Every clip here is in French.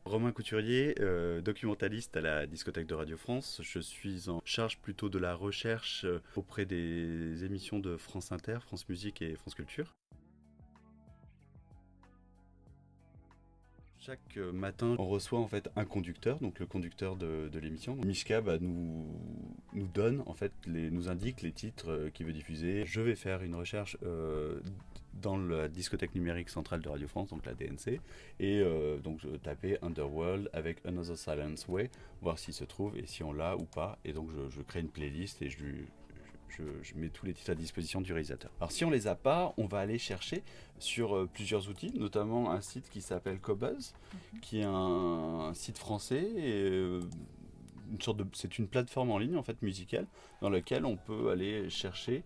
Romain Couturier, documentaliste à la discothèque de Radio France. Je suis en charge plutôt de la recherche auprès des émissions de France Inter, France Musique et France Culture. Chaque matin, on reçoit en fait un conducteur, donc le conducteur de l'émission. Mishka nous donne, en fait, nous indique les titres qu'il veut diffuser. Je vais faire une recherche dans la discothèque numérique centrale de Radio France, donc la DNC, et donc je tapais Underworld avec Another Silence Way, voir s'il se trouve et si on l'a ou pas. Et donc je crée une playlist et je mets tous les titres à disposition du réalisateur. Alors si on les a pas, on va aller chercher sur plusieurs outils, notamment un site qui s'appelle Qobuz, qui est un site français et c'est une plateforme en ligne en fait musicale dans laquelle on peut aller chercher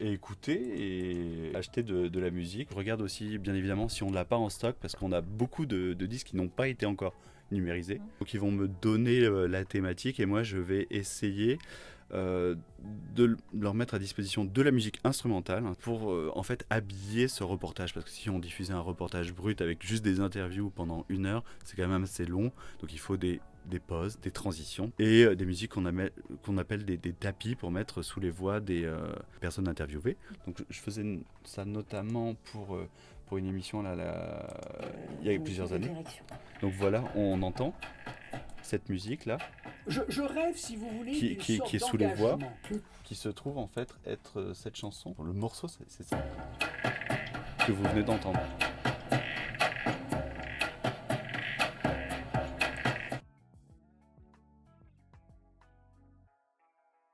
et écouter et acheter de la musique. Je regarde aussi bien évidemment si on ne l'a pas en stock parce qu'on a beaucoup de disques qui n'ont pas été encore numérisés. Donc ils vont me donner la thématique et moi je vais essayer de leur mettre à disposition de la musique instrumentale pour en fait habiller ce reportage, parce que si on diffusait un reportage brut avec juste des interviews pendant 1 heure, c'est quand même assez long, donc il faut des pauses, des transitions et des musiques qu'on appelle des tapis pour mettre sous les voix des personnes interviewées. Donc je faisais ça notamment pour une émission il y a plusieurs années. Donc voilà, on entend cette musique là. Je rêve, si vous voulez, qui est sous les voix, qui se trouve en fait être cette chanson. Le morceau, c'est ça que vous venez d'entendre.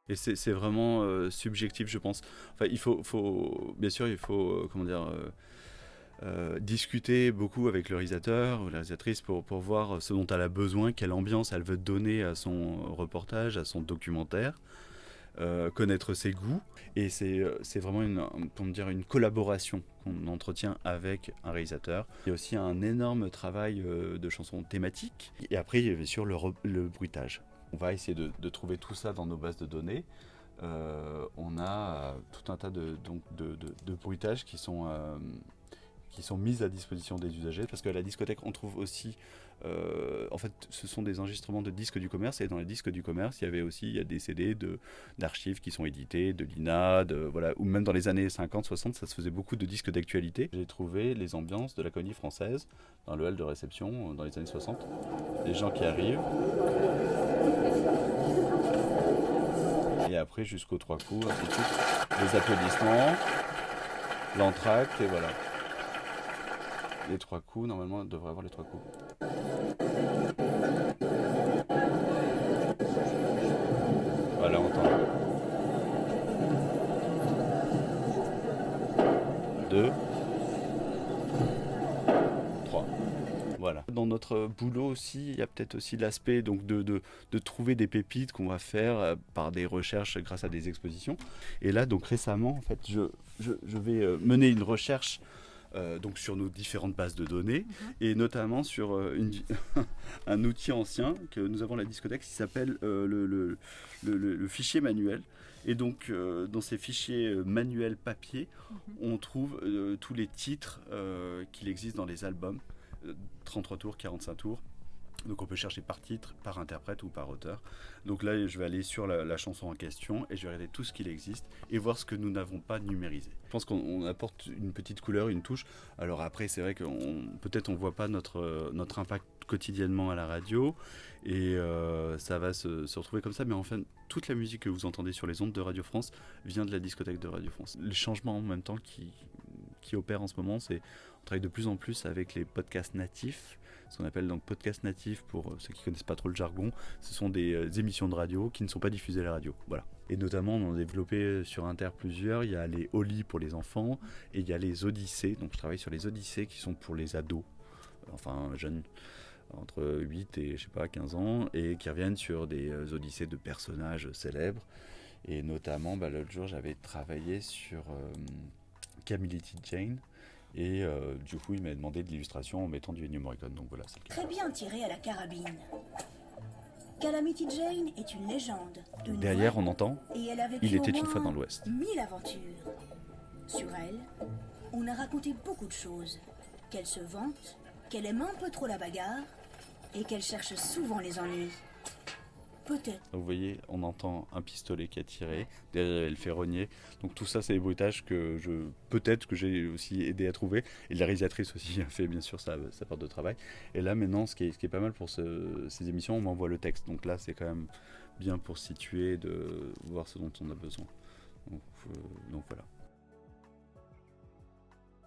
Et c'est vraiment subjectif, je pense. Enfin, bien sûr, il faut discuter beaucoup avec le réalisateur ou la réalisatrice pour voir ce dont elle a besoin, quelle ambiance elle veut donner à son reportage, à son documentaire, connaître ses goûts. Et c'est vraiment une collaboration qu'on entretient avec un réalisateur. Il y a aussi un énorme travail de chansons thématiques. Et après, il y a bien sûr le bruitage. On va essayer de trouver tout ça dans nos bases de données. On a tout un tas de bruitages qui sont mises à disposition des usagers, parce qu'à la discothèque on trouve aussi en fait ce sont des enregistrements de disques du commerce, et dans les disques du commerce il y a des CD d'archives qui sont édités, de l'INA, voilà, ou même dans les années 50-60 ça se faisait beaucoup de disques d'actualité. J'ai trouvé les ambiances de la Comédie Française dans le hall de réception dans les années 60, les gens qui arrivent et après jusqu'aux 3 coups, ainsi de suite, les applaudissements, l'entracte, et voilà. Les 3 coups, normalement, on devrait avoir les 3 coups. Voilà, on entend. 2, 3. Voilà. Dans notre boulot aussi, il y a peut-être aussi l'aspect donc de trouver des pépites qu'on va faire par des recherches grâce à des expositions. Et là, donc récemment, en fait, je vais mener une recherche donc sur nos différentes bases de données, et notamment sur un outil ancien que nous avons à la discothèque qui s'appelle le fichier manuel. Et donc dans ces fichiers manuels papier, on trouve tous les titres qu'il existe dans les albums, 33 tours, 45 tours. Donc on peut chercher par titre, par interprète ou par auteur. Donc là je vais aller sur la chanson en question et je vais regarder tout ce qu'il existe et voir ce que nous n'avons pas numérisé. Je pense qu'on apporte une petite couleur, une touche. Alors après c'est vrai peut-être on ne voit pas notre impact quotidiennement à la radio, et ça va se retrouver comme ça, mais enfin toute la musique que vous entendez sur les ondes de Radio France vient de la discothèque de Radio France. Le changement en même temps qui opère en ce moment, c'est on travaille de plus en plus avec les podcasts natifs. Ce qu'on appelle donc podcast natif, pour ceux qui ne connaissent pas trop le jargon, ce sont des émissions de radio qui ne sont pas diffusées à la radio. Voilà. Et notamment, on en a développé sur Inter plusieurs. Il y a les Oli pour les enfants et il y a les Odyssées. Donc je travaille sur les Odyssées qui sont pour les ados, enfin jeunes, entre 8 et 15 ans, et qui reviennent sur des Odyssées de personnages célèbres. Et notamment, l'autre jour, j'avais travaillé sur Calamity Jane. Et du coup, il m'a demandé de l'illustration en mettant du Ennio Morricone. Donc voilà, c'est le cas. Très bien tiré à la carabine. Calamity Jane est une légende. Derrière, on entend « Il était une fois dans l'Ouest ». 1000 aventures. Sur elle, on a raconté beaucoup de choses. Qu'elle se vante qu'elle aime un peu trop la bagarre et qu'elle cherche souvent les ennuis. Peut-être. Vous voyez, on entend un pistolet qui a tiré, derrière elle fait rogner. Donc tout ça, c'est des bruitages que peut-être que j'ai aussi aidé à trouver. Et la réalisatrice aussi a fait bien sûr sa part de travail. Et là maintenant, ce qui est pas mal pour ces émissions, on m'envoie le texte. Donc là, c'est quand même bien pour situer, de voir ce dont on a besoin. Donc voilà.